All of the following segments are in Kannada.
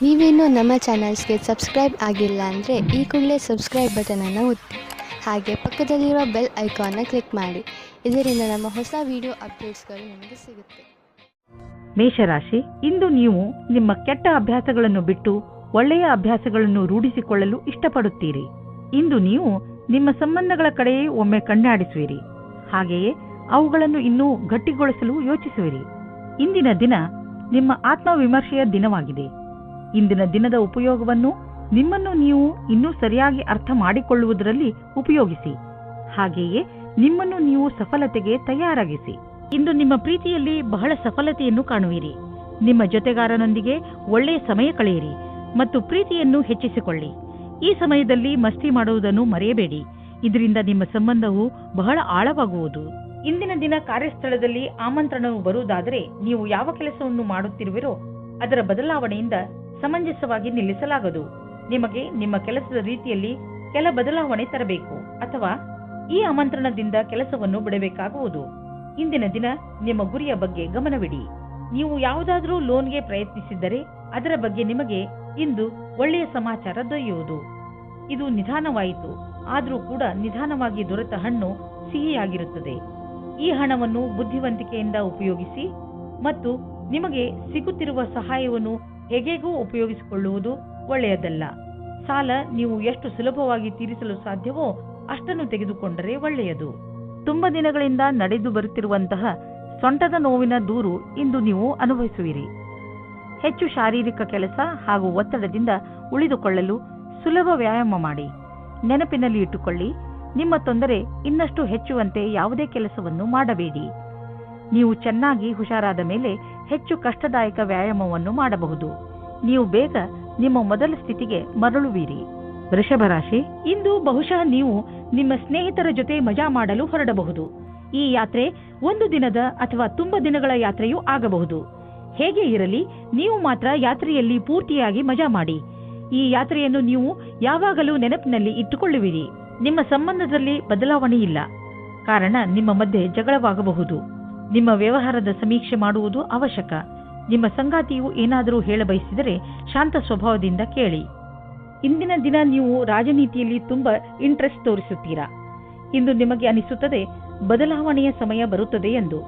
ನೀವೇನೂ ನಮ್ಮ ಚಾನಲ್ಸ್ಗೆ ಸಬ್ಸ್ಕ್ರೈಬ್ ಆಗಿಲ್ಲ ಅಂದರೆ ಈ ಕೂಡಲೇ ಸಬ್ಸ್ಕ್ರೈಬ್ ಬಟನನ್ನು ಒತ್ತಿ ಹಾಗೆ ಪಕ್ಕದಲ್ಲಿರೋ ಬೆಲ್ ಐಕಾನ್ನ ಕ್ಲಿಕ್ ಮಾಡಿ. ಇದರಿಂದ ನಮ್ಮ ಹೊಸ ವಿಡಿಯೋ ಅಪ್ಡೇಟ್ಸ್ಗಳು ನಿಮಗೆ ಸಿಗುತ್ತೆ. ಮೇಷರಾಶಿ, ಇಂದು ನೀವು ನಿಮ್ಮ ಕೆಟ್ಟ ಅಭ್ಯಾಸಗಳನ್ನು ಬಿಟ್ಟು ಒಳ್ಳೆಯ ಅಭ್ಯಾಸಗಳನ್ನು ರೂಢಿಸಿಕೊಳ್ಳಲು ಇಷ್ಟಪಡುತ್ತೀರಿ. ಇಂದು ನೀವು ನಿಮ್ಮ ಸಂಬಂಧಗಳ ಕಡೆಯೇ ಒಮ್ಮೆ ಕಣ್ಣಾಡಿಸುವಿರಿ. ಹಾಗೆಯೇ ಅವುಗಳನ್ನು ಇನ್ನೂ ಗಟ್ಟಿಗೊಳಿಸಲು ಯೋಚಿಸುವಿರಿ. ಇಂದಿನ ದಿನ ನಿಮ್ಮ ಆತ್ಮವಿಮರ್ಶೆಯ ದಿನವಾಗಿದೆ. ಇಂದಿನ ದಿನದ ಉಪಯೋಗವನ್ನು ನಿಮ್ಮನ್ನು ನೀವು ಇನ್ನೂ ಸರಿಯಾಗಿ ಅರ್ಥ ಮಾಡಿಕೊಳ್ಳುವುದರಲ್ಲಿ ಉಪಯೋಗಿಸಿ. ಹಾಗೆಯೇ ನಿಮ್ಮನ್ನು ನೀವು ಸಫಲತೆಗೆ ತಯಾರಾಗಿಸಿ. ಇಂದು ನಿಮ್ಮ ಪ್ರೀತಿಯಲ್ಲಿ ಬಹಳ ಸಫಲತೆಯನ್ನು ಕಾಣುವಿರಿ. ನಿಮ್ಮ ಜೊತೆಗಾರನೊಂದಿಗೆ ಒಳ್ಳೆಯ ಸಮಯ ಕಳೆಯಿರಿ ಮತ್ತು ಪ್ರೀತಿಯನ್ನು ಹೆಚ್ಚಿಸಿಕೊಳ್ಳಿ. ಈ ಸಮಯದಲ್ಲಿ ಮಸ್ತಿ ಮಾಡುವುದನ್ನು ಮರೆಯಬೇಡಿ. ಇದರಿಂದ ನಿಮ್ಮ ಸಂಬಂಧವು ಬಹಳ ಆಳವಾಗುವುದು. ಇಂದಿನ ದಿನ ಕಾರ್ಯಸ್ಥಳದಲ್ಲಿ ಆಮಂತ್ರಣವು ಬರುವುದಾದರೆ ನೀವು ಯಾವ ಕೆಲಸವನ್ನು ಮಾಡುತ್ತಿರುವಿರೋ ಅದರ ಬದಲಾವಣೆಯಿಂದ ಸಮಂಜಸವಾಗಿ ನಿಲ್ಲಿಸಲಾಗದು. ನಿಮಗೆ ನಿಮ್ಮ ಕೆಲಸದ ರೀತಿಯಲ್ಲಿ ಕೆಲ ಬದಲಾವಣೆ ತರಬೇಕು ಅಥವಾ ಈ ಆಮಂತ್ರಣದಿಂದ ಕೆಲಸವನ್ನು ಬಿಡಬೇಕಾಗುವುದು. ಇಂದಿನ ದಿನ ನಿಮ್ಮ ಗುರಿಯ ಬಗ್ಗೆ ಗಮನವಿಡಿ. ನೀವು ಯಾವುದಾದರೂ ಲೋನ್ಗೆ ಪ್ರಯತ್ನಿಸಿದ್ದರೆ ಅದರ ಬಗ್ಗೆ ನಿಮಗೆ ಇಂದು ಒಳ್ಳೆಯ ಸಮಾಚಾರ ದೊರೆಯುವುದು. ಇದು ನಿಧಾನವಾಯಿತು, ಆದರೂ ಕೂಡ ನಿಧಾನವಾಗಿ ದೊರೆತ ಹಣ್ಣು ಸಿಹಿಯಾಗಿರುತ್ತದೆ. ಈ ಹಣವನ್ನು ಬುದ್ಧಿವಂತಿಕೆಯಿಂದ ಉಪಯೋಗಿಸಿ ಮತ್ತು ನಿಮಗೆ ಸಿಗುತ್ತಿರುವ ಸಹಾಯವನ್ನು ಹೇಗೇಗೂ ಉಪಯೋಗಿಸಿಕೊಳ್ಳುವುದು ಒಳ್ಳೆಯದಲ್ಲ. ಸಾಲ ನೀವು ಎಷ್ಟು ಸುಲಭವಾಗಿ ತೀರಿಸಲು ಸಾಧ್ಯವೋ ಅಷ್ಟನ್ನು ತೆಗೆದುಕೊಂಡರೆ ಒಳ್ಳೆಯದು. ತುಂಬ ದಿನಗಳಿಂದ ನಡೆದು ಬರುತ್ತಿರುವಂತಹ ಸೊಂಟದ ನೋವಿನ ದೂರು ಇಂದು ನೀವು ಅನುಭವಿಸುವಿರಿ. ಹೆಚ್ಚು ಶಾರೀರಿಕ ಕೆಲಸ ಹಾಗೂ ಒತ್ತಡದಿಂದ ಉಳಿದುಕೊಳ್ಳಲು ಸುಲಭ ವ್ಯಾಯಾಮ ಮಾಡಿ. ನೆನಪಿನಲ್ಲಿ ಇಟ್ಟುಕೊಳ್ಳಿ, ನಿಮ್ಮ ತೊಂದರೆ ಇನ್ನಷ್ಟು ಹೆಚ್ಚುವಂತೆ ಯಾವುದೇ ಕೆಲಸವನ್ನು ಮಾಡಬೇಡಿ. ನೀವು ಚೆನ್ನಾಗಿ ಹುಷಾರಾದ ಮೇಲೆ ಹೆಚ್ಚು ಕಷ್ಟದಾಯಕ ವ್ಯಾಯಾಮವನ್ನು ಮಾಡಬಹುದು. ನೀವು ಬೇಗ ನಿಮ್ಮ ಮೊದಲ ಸ್ಥಿತಿಗೆ ಮರಳುವಿರಿ. ವೃಷಭ ರಾಶಿ, ಇಂದು ಬಹುಶಃ ನೀವು ನಿಮ್ಮ ಸ್ನೇಹಿತರ ಜೊತೆ ಮಜಾ ಮಾಡಲು ಹೊರಡಬಹುದು. ಈ ಯಾತ್ರೆ ಒಂದು ದಿನದ ಅಥವಾ ತುಂಬ ದಿನಗಳ ಯಾತ್ರೆಯೂ ಆಗಬಹುದು. ಹೇಗೆ ಇರಲಿ, ನೀವು ಮಾತ್ರ ಯಾತ್ರೆಯಲ್ಲಿ ಪೂರ್ತಿಯಾಗಿ ಮಜಾ ಮಾಡಿ. ಈ ಯಾತ್ರೆಯನ್ನು ನೀವು ಯಾವಾಗಲೂ ನೆನಪಿನಲ್ಲಿ ಇಟ್ಟುಕೊಳ್ಳುವಿರಿ. ನಿಮ್ಮ ಸಂಬಂಧದಲ್ಲಿ ಬದಲಾವಣೆ ಇಲ್ಲ, ಕಾರಣ ನಿಮ್ಮ ಮಧ್ಯೆ ಜಗಳವಾಗಬಹುದು. ನಿಮ್ಮ ವ್ಯವಹಾರದ ಸಮೀಕ್ಷೆ ಮಾಡುವುದು ಅವಶ್ಯಕ. ನಿಮ್ಮ ಸಂಗಾತಿಯು ಏನಾದರೂ ಹೇಳಬಯಸಿದರೆ ಶಾಂತ ಸ್ವಭಾವದಿಂದ ಕೇಳಿ. ಇಂದಿನ ದಿನ ನೀವು ರಾಜನೀತಿಯಲ್ಲಿ ತುಂಬಾ ಇಂಟ್ರೆಸ್ಟ್ ತೋರಿಸುತ್ತೀರಾ. ಇಂದು ನಿಮಗೆ ಅನಿಸುತ್ತದೆ ಬದಲಾವಣೆಯ ಸಮಯ ಬರುತ್ತದೆ ಎಂದು.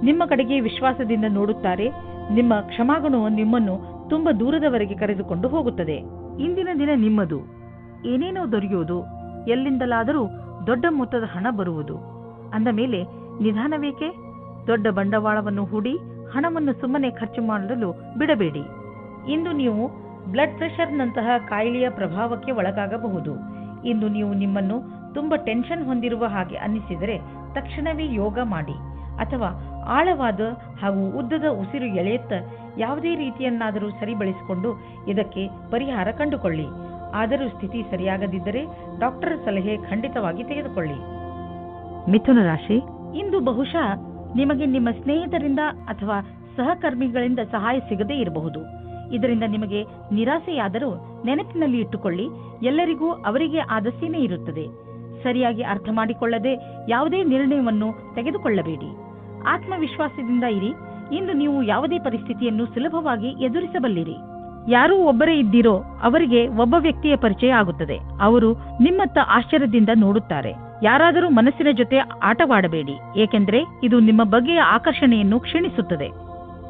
ನಿಮ್ಮ ಕಡೆಗೆ ವಿಶ್ವಾಸದಿಂದ ನೋಡುತ್ತಾರೆ. ನಿಮ್ಮ ಕ್ಷಮಾಗುಣವು ನಿಮ್ಮನ್ನು ತುಂಬಾ ದೂರದವರೆಗೆ ಕರೆದುಕೊಂಡು ಹೋಗುತ್ತದೆ. ಇಂದಿನ ದಿನ ನಿಮ್ಮದು. ಏನೇನೋ ದೊರೆಯುವುದು, ಎಲ್ಲಿಂದಲಾದರೂ ದೊಡ್ಡ ಮೊತ್ತದ ಹಣ ಬರುವುದು. ಅಂದ ಮೇಲೆ ನಿಧಾನವೇಕೆ? ದೊಡ್ಡ ಬಂಡವಾಳವನ್ನು ಹೂಡಿ ಹಣವನ್ನು ಸುಮ್ಮನೆ ಖರ್ಚು ಮಾಡಲು ಬಿಡಬೇಡಿ. ಇಂದು ನೀವು ಬ್ಲಡ್ ಪ್ರೆಷರ್ನಂತಹ ಕಾಯಿಲೆಯ ಪ್ರಭಾವಕ್ಕೆ ಒಳಗಾಗಬಹುದು. ಇಂದು ನೀವು ನಿಮ್ಮನ್ನು ತುಂಬಾ ಟೆನ್ಷನ್ ಹೊಂದಿರುವ ಹಾಗೆ ಅನ್ನಿಸಿದರೆ ತಕ್ಷಣವೇ ಯೋಗ ಮಾಡಿ ಅಥವಾ ಆಳವಾದ ಹಾಗೂ ಉದ್ದದ ಉಸಿರು ಎಳೆಯುತ್ತ ಯಾವುದೇ ರೀತಿಯನ್ನಾದರೂ ಸರಿಬಳಿಸಿಕೊಂಡು ಇದಕ್ಕೆ ಪರಿಹಾರ ಕಂಡುಕೊಳ್ಳಿ. ಆದರೂ ಸ್ಥಿತಿ ಸರಿಯಾಗದಿದ್ದರೆ ಡಾಕ್ಟರ್ ಸಲಹೆ ಖಂಡಿತವಾಗಿ ತೆಗೆದುಕೊಳ್ಳಿ. ಮಿಥುನ ರಾಶಿ, ಇಂದು ಬಹುಶಃ ನಿಮಗೆ ನಿಮ್ಮ ಸ್ನೇಹಿತರಿಂದ ಅಥವಾ ಸಹಕರ್ಮಿಗಳಿಂದ ಸಹಾಯ ಸಿಗದೇ ಇರಬಹುದು. ಇದರಿಂದ ನಿಮಗೆ ನಿರಾಸೆಯಾದರೂ ನೆನಪಿನಲ್ಲಿ ಇಟ್ಟುಕೊಳ್ಳಿ, ಎಲ್ಲರಿಗೂ ಅವರಿಗೆ ಆದ ಸೀಮೆ ಇರುತ್ತದೆ. ಸರಿಯಾಗಿ ಅರ್ಥ ಮಾಡಿಕೊಳ್ಳದೆ ಯಾವುದೇ ನಿರ್ಣಯವನ್ನು ತೆಗೆದುಕೊಳ್ಳಬೇಡಿ. ಆತ್ಮವಿಶ್ವಾಸದಿಂದ ಇರಿ. ಇಂದು ನೀವು ಯಾವುದೇ ಪರಿಸ್ಥಿತಿಯನ್ನು ಸುಲಭವಾಗಿ ಎದುರಿಸಬಲ್ಲಿರಿ. ಯಾರೂ ಒಬ್ಬರೇ ಇದ್ದೀರೋ ಅವರಿಗೆ ಒಬ್ಬ ವ್ಯಕ್ತಿಯ ಪರಿಚಯ ಆಗುತ್ತದೆ. ಅವರು ನಿಮ್ಮತ್ತ ಆಶ್ಚರ್ಯದಿಂದ ನೋಡುತ್ತಾರೆ. ಯಾರಾದರೂ ಮನಸ್ಸಿನ ಜೊತೆ ಆಟವಾಡಬೇಡಿ, ಏಕೆಂದರೆ ಇದು ನಿಮ್ಮ ಬಗೆಯ ಆಕರ್ಷಣೆಯನ್ನು ಕ್ಷೀಣಿಸುತ್ತದೆ.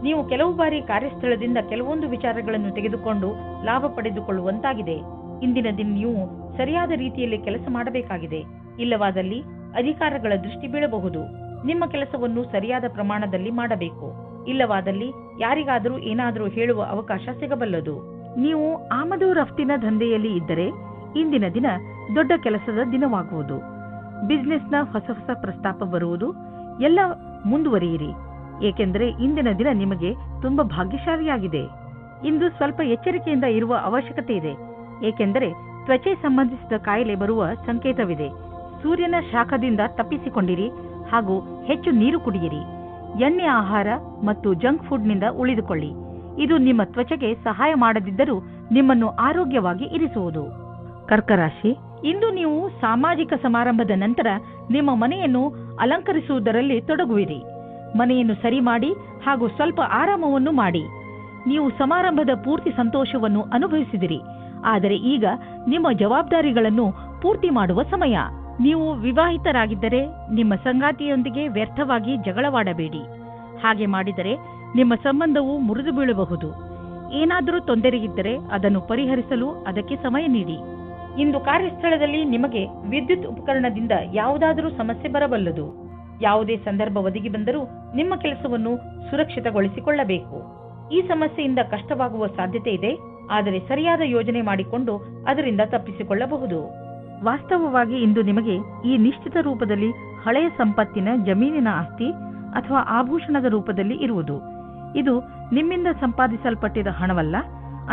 ನೀವು ಕೆಲವು ಬಾರಿ ಕಾರ್ಯಸ್ಥಳದಿಂದ ಕೆಲವೊಂದು ವಿಚಾರಗಳನ್ನು ತೆಗೆದುಕೊಂಡು ಲಾಭ ಪಡೆದುಕೊಳ್ಳುವಂತಾಗಿದೆ. ಇಂದಿನ ದಿನ ನೀವು ಸರಿಯಾದ ರೀತಿಯಲ್ಲಿ ಕೆಲಸ ಮಾಡಬೇಕಾಗಿದೆ. ಇಲ್ಲವಾದಲ್ಲಿ ಅಧಿಕಾರಗಳ ದೃಷ್ಟಿ ಬೀಳಬಹುದು. ನಿಮ್ಮ ಕೆಲಸವನ್ನು ಸರಿಯಾದ ಪ್ರಮಾಣದಲ್ಲಿ ಮಾಡಬೇಕು. ಇಲ್ಲವಾದಲ್ಲಿ ಯಾರಿಗಾದರೂ ಏನಾದರೂ ಹೇಳುವ ಅವಕಾಶ ಸಿಗಬಲ್ಲದು. ನೀವು ಆಮದು ರಫ್ತಿನ ದಂಧೆಯಲ್ಲಿ ಇದ್ದರೆ ಇಂದಿನ ದಿನ ದೊಡ್ಡ ಕೆಲಸದ ದಿನವಾಗುವುದು. ಬಿಸಿನೆಸ್ನ ಹೊಸ ಹೊಸ ಪ್ರಸ್ತಾಪ ಬರುವುದು. ಎಲ್ಲ ಮುಂದುವರಿಯಿರಿ, ಏಕೆಂದರೆ ಇಂದಿನ ದಿನ ನಿಮಗೆ ತುಂಬಾ ಭಾಗ್ಯಶಾಲಿಯಾಗಿದೆ. ಇಂದು ಸ್ವಲ್ಪ ಎಚ್ಚರಿಕೆಯಿಂದ ಇರುವ ಅವಶ್ಯಕತೆ ಇದೆ, ಏಕೆಂದರೆ ತ್ವಚೆ ಸಂಬಂಧಿಸಿದ ಕಾಯಿಲೆ ಬರುವ ಸಂಕೇತವಿದೆ. ಸೂರ್ಯನ ಶಾಖದಿಂದ ತಪ್ಪಿಸಿಕೊಂಡಿರಿ ಹಾಗೂ ಹೆಚ್ಚು ನೀರು ಕುಡಿಯಿರಿ. ಎಣ್ಣೆ ಆಹಾರ ಮತ್ತು ಜಂಕ್ ಫುಡ್ನಿಂದ ಉಳಿದುಕೊಳ್ಳಿ. ಇದು ನಿಮ್ಮ ತ್ವಚೆಗೆ ಸಹಾಯ ಮಾಡದಿದ್ದರೂ ನಿಮ್ಮನ್ನು ಆರೋಗ್ಯವಾಗಿ ಇರಿಸುವುದು. ಕರ್ಕರಾಶಿ, ಇಂದು ನೀವು ಸಾಮಾಜಿಕ ಸಮಾರಂಭದ ನಂತರ ನಿಮ್ಮ ಮನೆಯನ್ನು ಅಲಂಕರಿಸುವುದರಲ್ಲಿ ತೊಡಗುವಿರಿ. ಮನೆಯನ್ನು ಸರಿ ಮಾಡಿ ಹಾಗೂ ಸ್ವಲ್ಪ ಆರಾಮವನ್ನು ಮಾಡಿ. ನೀವು ಸಮಾರಂಭದ ಪೂರ್ತಿ ಸಂತೋಷವನ್ನು ಅನುಭವಿಸಿದಿರಿ. ಆದರೆ ಈಗ ನಿಮ್ಮ ಜವಾಬ್ದಾರಿಗಳನ್ನು ಪೂರ್ತಿ ಮಾಡುವ ಸಮಯ. ನೀವು ವಿವಾಹಿತರಾಗಿದ್ದರೆ ನಿಮ್ಮ ಸಂಗಾತಿಯೊಂದಿಗೆ ವ್ಯರ್ಥವಾಗಿ ಜಗಳವಾಡಬೇಡಿ. ಹಾಗೆ ಮಾಡಿದರೆ ನಿಮ್ಮ ಸಂಬಂಧವು ಮುರಿದು ಬೀಳಬಹುದು. ಏನಾದರೂ ತೊಂದರೆಯಿದ್ದರೆ ಅದನ್ನು ಪರಿಹರಿಸಲು ಅದಕ್ಕೆ ಸಮಯ ನೀಡಿ. ಇಂದು ಕಾರ್ಯಸ್ಥಳದಲ್ಲಿ ನಿಮಗೆ ವಿದ್ಯುತ್ ಉಪಕರಣದಿಂದ ಯಾವುದಾದರೂ ಸಮಸ್ಯೆ ಬರಬಲ್ಲದು. ಯಾವುದೇ ಸಂದರ್ಭ ಒದಗಿ ಬಂದರೂ ನಿಮ್ಮ ಕೆಲಸವನ್ನು ಸುರಕ್ಷಿತಗೊಳಿಸಿಕೊಳ್ಳಬೇಕು. ಈ ಸಮಸ್ಯೆಯಿಂದ ಕಷ್ಟವಾಗುವ ಸಾಧ್ಯತೆ ಇದೆ, ಆದರೆ ಸರಿಯಾದ ಯೋಜನೆ ಮಾಡಿಕೊಂಡು ಅದರಿಂದ ತಪ್ಪಿಸಿಕೊಳ್ಳಬಹುದು. ವಾಸ್ತವವಾಗಿ ಇಂದು ನಿಮಗೆ ಈ ನಿಶ್ಚಿತ ರೂಪದಲ್ಲಿ ಹಳೆಯ ಸಂಪತ್ತಿನ ಜಮೀನಿನ ಆಸ್ತಿ ಅಥವಾ ಆಭೂಷಣದ ರೂಪದಲ್ಲಿ ಇರುವುದು. ಇದು ನಿಮ್ಮಿಂದ ಸಂಪಾದಿಸಲ್ಪಟ್ಟಿದ ಹಣವಲ್ಲ.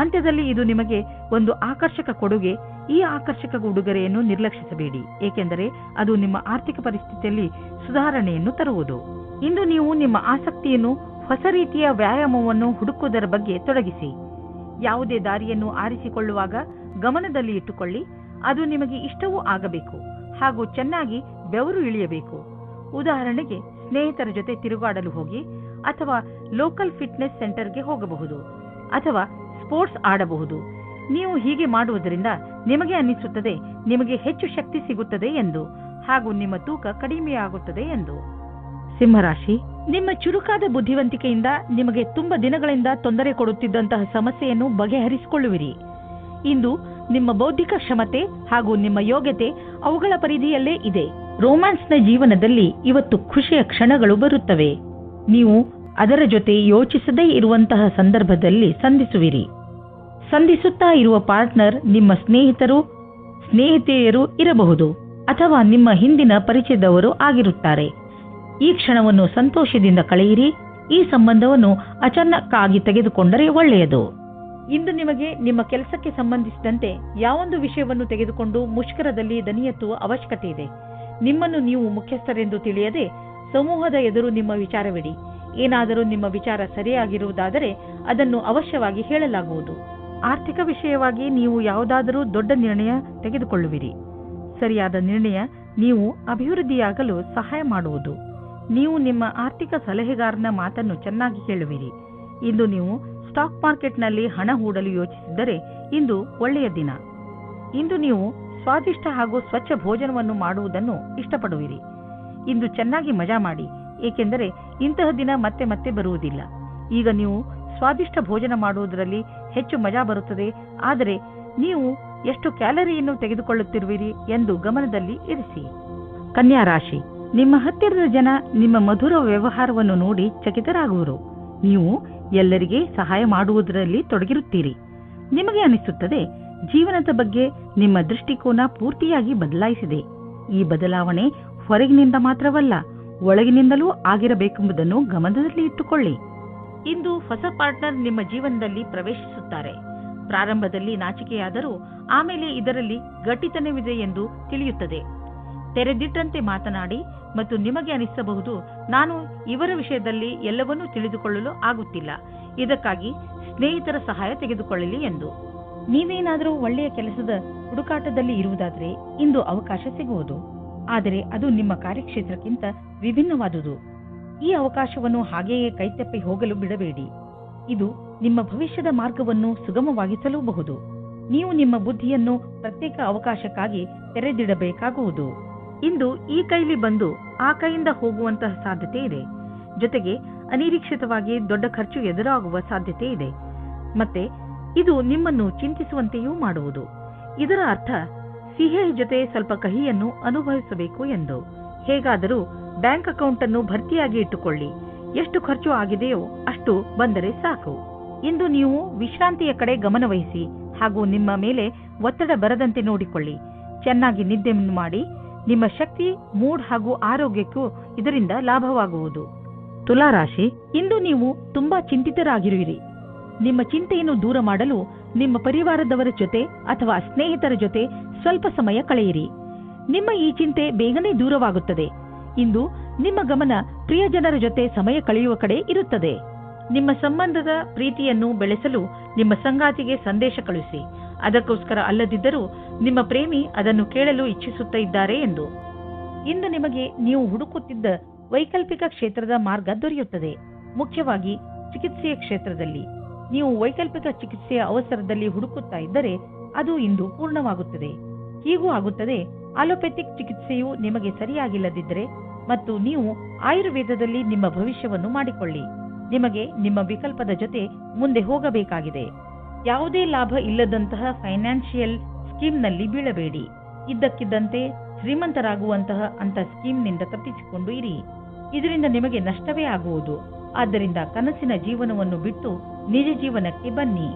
ಅಂತ್ಯದಲ್ಲಿ ಇದು ನಿಮಗೆ ಒಂದು ಆಕರ್ಷಕ ಕೊಡುಗೆ. ಈ ಆಕರ್ಷಕ ಉಡುಗೊರೆಯನ್ನು ನಿರ್ಲಕ್ಷಿಸಬೇಡಿ, ಏಕೆಂದರೆ ಅದು ನಿಮ್ಮ ಆರ್ಥಿಕ ಪರಿಸ್ಥಿತಿಯಲ್ಲಿ ಸುಧಾರಣೆಯನ್ನು ತರುವುದು. ಇಂದು ನೀವು ನಿಮ್ಮ ಆಸಕ್ತಿಯನ್ನು ಹೊಸ ರೀತಿಯ ವ್ಯಾಯಾಮವನ್ನು ಹುಡುಕುವುದರ ಬಗ್ಗೆ ತೊಡಗಿಸಿ. ಯಾವುದೇ ದಾರಿಯನ್ನು ಆರಿಸಿಕೊಳ್ಳುವಾಗ ಗಮನದಲ್ಲಿ ಇಟ್ಟುಕೊಳ್ಳಿ, ಅದು ನಿಮಗೆ ಇಷ್ಟವೂ ಆಗಬೇಕು ಹಾಗೂ ಚೆನ್ನಾಗಿ ಬೆವರು ಇಳಿಯಬೇಕು. ಉದಾಹರಣೆಗೆ, ಸ್ನೇಹಿತರ ಜೊತೆ ತಿರುಗಾಡಲು ಹೋಗಿ, ಅಥವಾ ಲೋಕಲ್ ಫಿಟ್ನೆಸ್ ಸೆಂಟರ್ಗೆ ಹೋಗಬಹುದು, ಅಥವಾ ಸ್ಪೋರ್ಟ್ಸ್ ಆಡಬಹುದು. ನೀವು ಹೀಗೆ ಮಾಡುವುದರಿಂದ ನಿಮಗೆ ಅನ್ನಿಸುತ್ತದೆ ನಿಮಗೆ ಹೆಚ್ಚು ಶಕ್ತಿ ಸಿಗುತ್ತದೆ ಎಂದು, ಹಾಗೂ ನಿಮ್ಮ ತೂಕ ಕಡಿಮೆಯಾಗುತ್ತದೆ ಎಂದು. ಸಿಂಹರಾಶಿ, ನಿಮ್ಮ ಚುರುಕಾದ ಬುದ್ಧಿವಂತಿಕೆಯಿಂದ ನಿಮಗೆ ತುಂಬ ದಿನಗಳಿಂದ ತೊಂದರೆ ಕೊಡುತ್ತಿದ್ದಂತಹ ಸಮಸ್ಯೆಯನ್ನು ಬಗೆಹರಿಸಿಕೊಳ್ಳುವಿರಿ. ಇಂದು ನಿಮ್ಮ ಬೌದ್ಧಿಕ ಕ್ಷಮತೆ ಹಾಗೂ ನಿಮ್ಮ ಯೋಗ್ಯತೆ ಅವುಗಳ ಪರಿಧಿಯಲ್ಲೇ ಇದೆ. ರೋಮ್ಯಾನ್ಸ್ನ ಜೀವನದಲ್ಲಿ ಇವತ್ತು ಖುಷಿಯ ಕ್ಷಣಗಳು ಬರುತ್ತವೆ. ನೀವು ಅದರ ಜೊತೆ ಯೋಚಿಸದೇ ಇರುವಂತಹ ಸಂದರ್ಭದಲ್ಲಿ ಸಂಧಿಸುತ್ತಾ ಇರುವ ಪಾರ್ಟ್ನರ್ ನಿಮ್ಮ ಸ್ನೇಹಿತರು, ಸ್ನೇಹಿತೆಯರು ಇರಬಹುದು, ಅಥವಾ ನಿಮ್ಮ ಹಿಂದಿನ ಪರಿಚಯದವರು ಆಗಿರುತ್ತಾರೆ. ಈ ಕ್ಷಣವನ್ನು ಸಂತೋಷದಿಂದ ಕಳೆಯಿರಿ. ಈ ಸಂಬಂಧವನ್ನು ಅಚಾನಕ್ಕಾಗಿ ತೆಗೆದುಕೊಂಡರೆ ಒಳ್ಳೆಯದು. ಇಂದು ನಿಮಗೆ ನಿಮ್ಮ ಕೆಲಸಕ್ಕೆ ಸಂಬಂಧಿಸಿದಂತೆ ಯಾವೊಂದು ವಿಷಯವನ್ನು ತೆಗೆದುಕೊಂಡು ಮುಷ್ಕರದಲ್ಲಿ ದನಿ ಎತ್ತುವ ಅವಶ್ಯಕತೆ ಇದೆ. ನಿಮ್ಮನ್ನು ನೀವು ಮುಖ್ಯಸ್ಥರೆಂದು ತಿಳಿಯದೆ ಸಮೂಹದ ಎದುರು ನಿಮ್ಮ ವಿಚಾರವಿಡಿ. ಏನಾದರೂ ನಿಮ್ಮ ವಿಚಾರ ಸರಿಯಾಗಿರುವುದಾದರೆ ಅದನ್ನು ಅವಶ್ಯವಾಗಿ ಹೇಳಲಾಗುವುದು. ಆರ್ಥಿಕ ವಿಷಯವಾಗಿ ನೀವು ಯಾವುದಾದರೂ ದೊಡ್ಡ ನಿರ್ಣಯ ತೆಗೆದುಕೊಳ್ಳುವಿರಿ. ಸರಿಯಾದ ನಿರ್ಣಯ ನೀವು ಅಭಿವೃದ್ಧಿಯಾಗಲು ಸಹಾಯ ಮಾಡುವುದು. ನೀವು ನಿಮ್ಮ ಆರ್ಥಿಕ ಸಲಹೆಗಾರನ ಮಾತನ್ನು ಚೆನ್ನಾಗಿ ಕೇಳುವಿರಿ. ಇಂದು ನೀವು ಸ್ಟಾಕ್ ಮಾರ್ಕೆಟ್ನಲ್ಲಿ ಹಣ ಹೂಡಲು ಯೋಚಿಸಿದ್ದರೆ ಇಂದು ಒಳ್ಳೆಯ ದಿನ. ಇಂದು ನೀವು ಸ್ವಾದಿಷ್ಟ ಹಾಗೂ ಸ್ವಚ್ಛ ಭೋಜನವನ್ನು ಮಾಡುವುದನ್ನು ಇಷ್ಟಪಡುವಿರಿ. ಇಂದು ಚೆನ್ನಾಗಿ ಮಜಾ ಮಾಡಿ, ಏಕೆಂದರೆ ಇಂತಹ ದಿನ ಮತ್ತೆ ಮತ್ತೆ ಬರುವುದಿಲ್ಲ. ಈಗ ನೀವು ಸ್ವಾದಿಷ್ಟ ಭೋಜನ ಮಾಡುವುದರಲ್ಲಿ ಹೆಚ್ಚು ಮಜಾ ಬರುತ್ತದೆ, ಆದರೆ ನೀವು ಎಷ್ಟು ಕ್ಯಾಲರಿಯನ್ನು ತೆಗೆದುಕೊಳ್ಳುತ್ತಿರುವಿರಿ ಎಂದು ಗಮನದಲ್ಲಿ ಇರಿಸಿ. ಕನ್ಯಾ ರಾಶಿ, ನಿಮ್ಮ ಹತ್ತಿರದ ಜನ ನಿಮ್ಮ ಮಧುರ ವ್ಯವಹಾರವನ್ನು ನೋಡಿ ಚಕಿತರಾಗುವರು. ನೀವು ಎಲ್ಲರಿಗೆ ಸಹಾಯ ಮಾಡುವುದರಲ್ಲಿ ತೊಡಗಿರುತ್ತೀರಿ. ನಿಮಗೆ ಅನಿಸುತ್ತದೆ ಜೀವನದ ಬಗ್ಗೆ ನಿಮ್ಮ ದೃಷ್ಟಿಕೋನ ಪೂರ್ತಿಯಾಗಿ ಬದಲಾಯಿಸಿದೆ. ಈ ಬದಲಾವಣೆ ಹೊರಗಿನಿಂದ ಮಾತ್ರವಲ್ಲ, ಒಳಗಿನಿಂದಲೂ ಆಗಿರಬೇಕೆಂಬುದನ್ನು ಗಮನದಲ್ಲಿ ಇಟ್ಟುಕೊಳ್ಳಿ. ಇಂದು ಹೊಸ ಪಾರ್ಟ್ನರ್ ನಿಮ್ಮ ಜೀವನದಲ್ಲಿ ಪ್ರವೇಶಿಸುತ್ತಾರೆ. ಪ್ರಾರಂಭದಲ್ಲಿ ನಾಚಿಕೆಯಾದರೂ ಆಮೇಲೆ ಇದರಲ್ಲಿ ಗಟ್ಟಿತನವಿದೆ ಎಂದು ತಿಳಿಯುತ್ತದೆ. ತೆರೆದಿಟ್ಟಂತೆ ಮಾತನಾಡಿ ಮತ್ತು ನಿಮಗೆ ಅನಿಸಬಹುದು, ನಾನು ಇವರ ವಿಷಯದಲ್ಲಿ ಎಲ್ಲವನ್ನೂ ತಿಳಿದುಕೊಳ್ಳಲು ಆಗುತ್ತಿಲ್ಲ, ಇದಕ್ಕಾಗಿ ಸ್ನೇಹಿತರ ಸಹಾಯ ತೆಗೆದುಕೊಳ್ಳಲಿ ಎಂದು. ನೀವೇನಾದರೂ ಒಳ್ಳೆಯ ಕೆಲಸದ ಹುಡುಕಾಟದಲ್ಲಿ ಇರುವುದಾದರೆ ಇಂದು ಅವಕಾಶ ಸಿಗುವುದು, ಆದರೆ ಅದು ನಿಮ್ಮ ಕಾರ್ಯಕ್ಷೇತ್ರಕ್ಕಿಂತ ವಿಭಿನ್ನವಾದುದು. ಈ ಅವಕಾಶವನ್ನು ಹಾಗೆಯೇ ಕೈತಪ್ಪಿ ಹೋಗಲು ಬಿಡಬೇಡಿ. ಇದು ನಿಮ್ಮ ಭವಿಷ್ಯದ ಮಾರ್ಗವನ್ನು ಸುಗಮವಾಗಿಸಲೂಬಹುದು. ನೀವು ನಿಮ್ಮ ಬುದ್ಧಿಯನ್ನು ಪ್ರತ್ಯೇಕ ಅವಕಾಶಕ್ಕಾಗಿ ತೆರೆದಿಡಬೇಕಾಗುವುದು. ಇಂದು ಈ ಕೈಲಿ ಬಂದು ಆ ಕೈಯಿಂದ ಹೋಗುವಂತಹ ಸಾಧ್ಯತೆ ಇದೆ. ಜೊತೆಗೆ ಅನಿರೀಕ್ಷಿತವಾಗಿ ದೊಡ್ಡ ಖರ್ಚು ಎದುರಾಗುವ ಸಾಧ್ಯತೆ ಇದೆ. ಮತ್ತೆ ಇದು ನಿಮ್ಮನ್ನು ಚಿಂತಿಸುವಂತೆಯೂ ಮಾಡುವುದು. ಇದರ ಅರ್ಥ ಸಿಹಿಯ ಜೊತೆ ಸ್ವಲ್ಪ ಕಹಿಯನ್ನು ಅನುಭವಿಸಬೇಕು ಎಂದು. ಹೇಗಾದರೂ ಬ್ಯಾಂಕ್ ಅಕೌಂಟ್ ಅನ್ನು ಭರ್ತಿಯಾಗಿ ಇಟ್ಟುಕೊಳ್ಳಿ. ಎಷ್ಟು ಖರ್ಚು ಆಗಿದೆಯೋ ಅಷ್ಟು ಬಂದರೆ ಸಾಕು. ಇಂದು ನೀವು ವಿಶ್ರಾಂತಿಯ ಕಡೆ ಗಮನವಹಿಸಿ ಹಾಗೂ ನಿಮ್ಮ ಮೇಲೆ ಒತ್ತಡ ಬರದಂತೆ ನೋಡಿಕೊಳ್ಳಿ. ಚೆನ್ನಾಗಿ ನಿದ್ದೆ ಮಾಡಿ. ನಿಮ್ಮ ಶಕ್ತಿ, ಮೂಡ್ ಹಾಗೂ ಆರೋಗ್ಯಕ್ಕೂ ಇದರಿಂದ ಲಾಭವಾಗುವುದು. ತುಲಾರಾಶಿ, ಇಂದು ನೀವು ತುಂಬಾ ಚಿಂತಿತರಾಗಿರುವಿರಿ. ನಿಮ್ಮ ಚಿಂತೆಯನ್ನು ದೂರ ಮಾಡಲು ನಿಮ್ಮ ಪರಿವಾರದವರ ಜೊತೆ ಅಥವಾ ಸ್ನೇಹಿತರ ಜೊತೆ ಸ್ವಲ್ಪ ಸಮಯ ಕಳೆಯಿರಿ. ನಿಮ್ಮ ಈ ಚಿಂತೆ ಬೇಗನೆ ದೂರವಾಗುತ್ತದೆ. ಇಂದು ನಿಮ್ಮ ಗಮನ ಪ್ರಿಯಜನರ ಜೊತೆ ಸಮಯ ಕಳೆಯುವ ಕಡೆ ಇರುತ್ತದೆ. ನಿಮ್ಮ ಸಂಬಂಧದ ಪ್ರೀತಿಯನ್ನು ಬೆಳೆಸಲು ನಿಮ್ಮ ಸಂಗಾತಿಗೆ ಸಂದೇಶ ಕಳುಹಿಸಿ. ಅದಕ್ಕೋಸ್ಕರ ಅಲ್ಲದಿದ್ದರೂ ನಿಮ್ಮ ಪ್ರೇಮಿ ಅದನ್ನು ಕೇಳಲು ಇಚ್ಛಿಸುತ್ತಿದ್ದಾರೆ ಎಂದು. ಇಂದು ನಿಮಗೆ ನೀವು ಹುಡುಕುತ್ತಿದ್ದ ವೈಕಲ್ಪಿಕ ಕ್ಷೇತ್ರದ ಮಾರ್ಗ ದೊರೆಯುತ್ತದೆ, ಮುಖ್ಯವಾಗಿ ಚಿಕಿತ್ಸೆಯ ಕ್ಷೇತ್ರದಲ್ಲಿ. ನೀವು ವೈಕಲ್ಪಿಕ ಚಿಕಿತ್ಸೆಯ ಅವಸರದಲ್ಲಿ ಹುಡುಕುತ್ತಾ ಇದ್ದರೆ ಅದು ಇಂದು ಪೂರ್ಣವಾಗುತ್ತದೆ. ಹೀಗೂ ಆಗುತ್ತದೆ, ಆಲೋಪ್ಯಾಥಿಕ್ ಚಿಕಿತ್ಸೆಯು ನಿಮಗೆ ಸರಿಯಾಗಿಲ್ಲದಿದ್ದರೆ ಮತ್ತು ನೀವು ಆಯುರ್ವೇದದಲ್ಲಿ ನಿಮ್ಮ ಭವಿಷ್ಯವನ್ನು ಮಾಡಿಕೊಳ್ಳಿ. ನಿಮಗೆ ನಿಮ್ಮ ವಿಕಲ್ಪದ ಜೊತೆ ಮುಂದೆ ಹೋಗಬೇಕಾಗಿದೆ. ಯಾವುದೇ ಲಾಭ ಇಲ್ಲದಂತಹ ಫೈನಾನ್ಷಿಯಲ್ ಸ್ಕೀಮ್ನಲ್ಲಿ ಬೀಳಬೇಡಿ. ಇದ್ದಕ್ಕಿದ್ದಂತೆ ಶ್ರೀಮಂತರಾಗುವಂತಹ ಅಂತ ಸ್ಕೀಮ್ನಿಂದ ತಪ್ಪಿಸಿಕೊಂಡು ಇರಿ. ಇದರಿಂದ ನಿಮಗೆ ನಷ್ಟವೇ ಆಗುವುದು. ಆದ್ದರಿಂದ ಕನಸಿನ ಜೀವನವನ್ನು ಬಿಟ್ಟು ನಿಜ ಜೀವನಕ್ಕೆ ಬನ್ನಿ.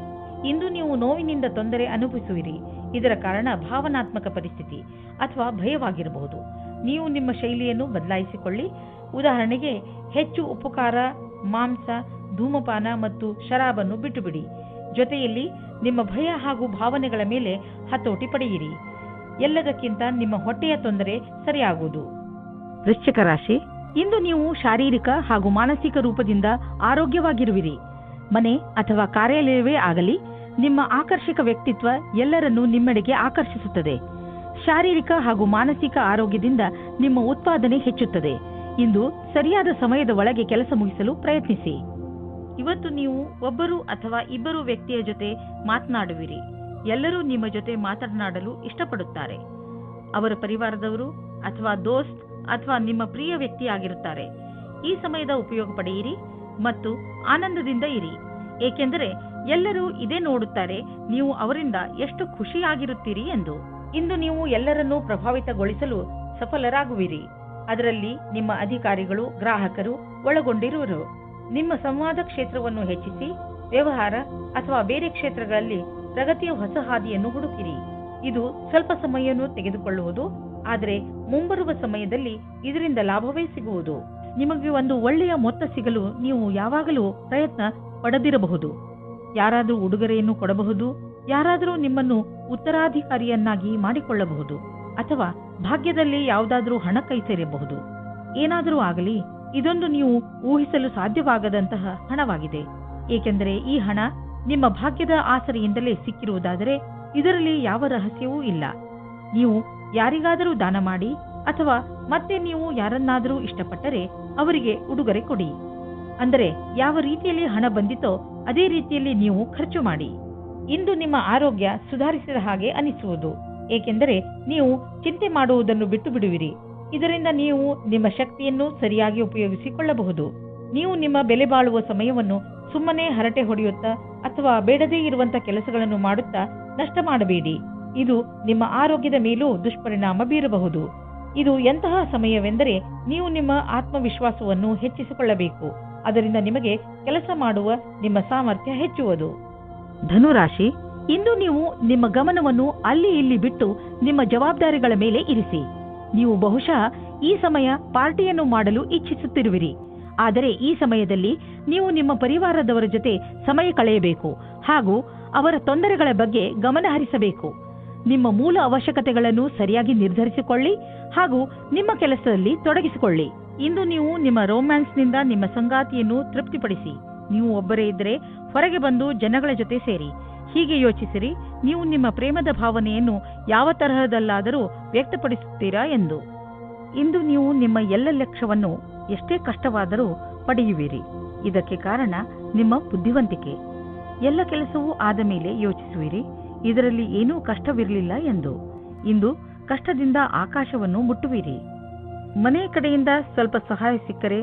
ಇಂದು ನೀವು ನೋವಿನಿಂದ ತೊಂದರೆ ಅನುಭವಿಸುವಿರಿ. ಇದರ ಕಾರಣ ಭಾವನಾತ್ಮಕ ಪರಿಸ್ಥಿತಿ ಅಥವಾ ಭಯವಾಗಿರಬಹುದು. ನೀವು ನಿಮ್ಮ ಶೈಲಿಯನ್ನು ಬದಲಾಯಿಸಿಕೊಳ್ಳಿ. ಉದಾಹರಣೆಗೆ, ಹೆಚ್ಚು ಉಪ್ಪು ಖಾರ, ಮಾಂಸ, ಧೂಮಪಾನ ಮತ್ತು ಶರಾಬನ್ನು ಬಿಟ್ಟುಬಿಡಿ. ಜೊತೆಯಲ್ಲಿ ನಿಮ್ಮ ಭಯ ಹಾಗೂ ಭಾವನೆಗಳ ಮೇಲೆ ಹತೋಟಿ ಪಡೆಯಿರಿ. ಎಲ್ಲದಕ್ಕಿಂತ ನಿಮ್ಮ ಹೊಟ್ಟೆಯ ತೊಂದರೆ ಸರಿಯಾಗುವುದು. ವೃಶ್ಚಿಕ ರಾಶಿ, ಇಂದು ನೀವು ಶಾರೀರಿಕ ಹಾಗೂ ಮಾನಸಿಕ ರೂಪದಿಂದ ಆರೋಗ್ಯವಾಗಿರುವಿರಿ. ಮನೆ ಅಥವಾ ಕಾರ್ಯಾಲಯವೇ ಆಗಲಿ, ನಿಮ್ಮ ಆಕರ್ಷಕ ವ್ಯಕ್ತಿತ್ವ ಎಲ್ಲರನ್ನೂ ನಿಮ್ಮೆಡೆಗೆ ಆಕರ್ಷಿಸುತ್ತದೆ. ಶಾರೀರಿಕ ಹಾಗೂ ಮಾನಸಿಕ ಆರೋಗ್ಯದಿಂದ ನಿಮ್ಮ ಉತ್ಪಾದನೆ ಹೆಚ್ಚುತ್ತದೆ. ಇಂದು ಸರಿಯಾದ ಸಮಯದ ಒಳಗೆ ಕೆಲಸ ಮುಗಿಸಲು ಪ್ರಯತ್ನಿಸಿ. ಇವತ್ತು ನೀವು ಒಬ್ಬರು ಅಥವಾ ಇಬ್ಬರು ವ್ಯಕ್ತಿಯ ಜೊತೆ ಮಾತನಾಡುವಿರಿ. ಎಲ್ಲರೂ ನಿಮ್ಮ ಜೊತೆ ಮಾತನಾಡಲು ಇಷ್ಟಪಡುತ್ತಾರೆ. ಅವರ ಪರಿವಾರದವರು ಅಥವಾ ದೋಸ್ತ್ ಅಥವಾ ನಿಮ್ಮ ಪ್ರಿಯ ವ್ಯಕ್ತಿಯಾಗಿರುತ್ತಾರೆ. ಈ ಸಮಯದ ಉಪಯೋಗ ಪಡೆಯಿರಿ ಮತ್ತು ಆನಂದದಿಂದ ಇರಿ. ಏಕೆಂದರೆ ಎಲ್ಲರೂ ಇದೇ ನೋಡುತ್ತಾರೆ, ನೀವು ಅವರಿಂದ ಎಷ್ಟು ಖುಷಿಯಾಗಿರುತ್ತೀರಿ ಎಂದು. ಇಂದು ನೀವು ಎಲ್ಲರನ್ನೂ ಪ್ರಭಾವಿತಗೊಳಿಸಲು ಸಫಲರಾಗುವಿರಿ. ಅದರಲ್ಲಿ ನಿಮ್ಮ ಅಧಿಕಾರಿಗಳು, ಗ್ರಾಹಕರು ಒಳಗೊಂಡಿರುವರು. ನಿಮ್ಮ ಸಂವಾದ ಕ್ಷೇತ್ರವನ್ನು ಹೆಚ್ಚಿಸಿ, ವ್ಯವಹಾರ ಅಥವಾ ಬೇರೆ ಕ್ಷೇತ್ರಗಳಲ್ಲಿ ಪ್ರಗತಿಯ ಹೊಸ ಹಾದಿಯನ್ನು ಹುಡುಕಿರಿ. ಇದು ಸ್ವಲ್ಪ ಸಮಯವನ್ನು ತೆಗೆದುಕೊಳ್ಳುವುದು, ಆದರೆ ಮುಂಬರುವ ಸಮಯದಲ್ಲಿ ಇದರಿಂದ ಲಾಭವೇ ಸಿಗುವುದು. ನಿಮಗೆ ಒಂದು ಒಳ್ಳೆಯ ಮೊತ್ತ ಸಿಗಲು ನೀವು ಯಾವಾಗಲೂ ಪ್ರಯತ್ನ ಪಡೆದಿರಬಹುದು. ಯಾರಾದರೂ ಉಡುಗೊರೆಯನ್ನು ಕೊಡಬಹುದು, ಯಾರಾದರೂ ನಿಮ್ಮನ್ನು ಉತ್ತರಾಧಿಕಾರಿಯನ್ನಾಗಿ ಮಾಡಿಕೊಳ್ಳಬಹುದು, ಅಥವಾ ಭಾಗ್ಯದಲ್ಲಿ ಯಾವುದಾದರೂ ಹಣ ಕೈ ಸೇರಬಹುದು. ಏನಾದರೂ ಆಗಲಿ, ಇದೊಂದು ನೀವು ಊಹಿಸಲು ಸಾಧ್ಯವಾಗದಂತಹ ಹಣವಾಗಿದೆ. ಏಕೆಂದರೆ ಈ ಹಣ ನಿಮ್ಮ ಭಾಗ್ಯದ ಆಸರೆಯಿಂದಲೇ ಸಿಕ್ಕಿರುವುದಾದರೆ ಇದರಲ್ಲಿ ಯಾವ ರಹಸ್ಯವೂ ಇಲ್ಲ. ನೀವು ಯಾರಿಗಾದರೂ ದಾನ ಮಾಡಿ ಅಥವಾ ಮತ್ತೆ ನೀವು ಯಾರನ್ನಾದರೂ ಇಷ್ಟಪಟ್ಟರೆ ಅವರಿಗೆ ಉಡುಗೊರೆ ಕೊಡಿ. ಅಂದರೆ ಯಾವ ರೀತಿಯಲ್ಲಿ ಹಣ ಬಂದಿತೋ ಅದೇ ರೀತಿಯಲ್ಲಿ ನೀವು ಖರ್ಚು ಮಾಡಿ. ಇಂದು ನಿಮ್ಮ ಆರೋಗ್ಯ ಸುಧಾರಿಸಿದ ಹಾಗೆ ಅನಿಸುವುದು, ಏಕೆಂದರೆ ನೀವು ಚಿಂತೆ ಮಾಡುವುದನ್ನು ಬಿಟ್ಟು ಬಿಡುವಿರಿ. ಇದರಿಂದ ನೀವು ನಿಮ್ಮ ಶಕ್ತಿಯನ್ನು ಸರಿಯಾಗಿ ಉಪಯೋಗಿಸಿಕೊಳ್ಳಬಹುದು. ನೀವು ನಿಮ್ಮ ಬೆಲೆ ಬಾಳುವ ಸಮಯವನ್ನು ಸುಮ್ಮನೆ ಹರಟೆ ಹೊಡೆಯುತ್ತಾ ಅಥವಾ ಬೇಡದೇ ಇರುವಂತಹ ಕೆಲಸಗಳನ್ನು ಮಾಡುತ್ತಾ ನಷ್ಟ ಮಾಡಬೇಡಿ. ಇದು ನಿಮ್ಮ ಆರೋಗ್ಯದ ಮೇಲೂ ದುಷ್ಪರಿಣಾಮ ಬೀರಬಹುದು. ಇದು ಎಂತಹ ಸಮಯವೆಂದರೆ ನೀವು ನಿಮ್ಮ ಆತ್ಮವಿಶ್ವಾಸವನ್ನು ಹೆಚ್ಚಿಸಿಕೊಳ್ಳಬೇಕು. ಅದರಿಂದ ನಿಮಗೆ ಕೆಲಸ ಮಾಡುವ ನಿಮ್ಮ ಸಾಮರ್ಥ್ಯ ಹೆಚ್ಚುವುದು. ಧನುರಾಶಿ, ಇಂದು ನೀವು ನಿಮ್ಮ ಗಮನವನ್ನು ಅಲ್ಲಿ ಇಲ್ಲಿ ಬಿಟ್ಟು ನಿಮ್ಮ ಜವಾಬ್ದಾರಿಗಳ ಮೇಲೆ ಇರಿಸಿ. ನೀವು ಬಹುಶಃ ಈ ಸಮಯ ಪಾರ್ಟಿಯನ್ನು ಮಾಡಲು ಇಚ್ಛಿಸುತ್ತಿರುವಿರಿ. ಆದರೆ ಈ ಸಮಯದಲ್ಲಿ ನೀವು ನಿಮ್ಮ ಪರಿವಾರದವರ ಜೊತೆ ಸಮಯ ಕಳೆಯಬೇಕು ಹಾಗೂ ಅವರ ತೊಂದರೆಗಳ ಬಗ್ಗೆ ಗಮನ ಹರಿಸಬೇಕು. ನಿಮ್ಮ ಮೂಲ ಅವಶ್ಯಕತೆಗಳನ್ನು ಸರಿಯಾಗಿ ನಿರ್ಧರಿಸಿಕೊಳ್ಳಿ ಹಾಗೂ ನಿಮ್ಮ ಕೆಲಸದಲ್ಲಿ ತೊಡಗಿಸಿಕೊಳ್ಳಿ. ಇಂದು ನೀವು ನಿಮ್ಮ ರೋಮ್ಯಾನ್ಸ್ನಿಂದ ನಿಮ್ಮ ಸಂಗಾತಿಯನ್ನು ತೃಪ್ತಿಪಡಿಸಿ. ನೀವು ಒಬ್ಬರೇ ಇದ್ದರೆ ಹೊರಗೆ ಬಂದು ಜನಗಳ ಜೊತೆ ಸೇರಿ. ಹೀಗೆ ಯೋಚಿಸಿರಿ, ನೀವು ನಿಮ್ಮ ಪ್ರೇಮದ ಭಾವನೆಯನ್ನು ಯಾವ ತರಹದಲ್ಲಾದರೂ ವ್ಯಕ್ತಪಡಿಸುತ್ತೀರಾ ಎಂದು. ಇಂದು ನೀವು ನಿಮ್ಮ ಎಲ್ಲ ಲಕ್ಷ್ಯವನ್ನು ಎಷ್ಟೇ ಕಷ್ಟವಾದರೂ ಪಡೆಯುವಿರಿ. ಇದಕ್ಕೆ ಕಾರಣ ನಿಮ್ಮ ಬುದ್ಧಿವಂತಿಕೆ. ಎಲ್ಲ ಕೆಲಸವೂ ಆದ ಮೇಲೆ ಯೋಚಿಸುವಿರಿ, ಇದರಲ್ಲಿ ಏನೂ ಕಷ್ಟವಿರಲಿಲ್ಲ ಎಂದು. ಇಂದು ಕಷ್ಟದಿಂದ ಆಕಾಶವನ್ನು ಮುಟ್ಟುವಿರಿ. ಮನೆ ಕಡೆಯಿಂದ ಸ್ವಲ್ಪ ಸಹಾಯ ಸಿಕ್ಕರೆ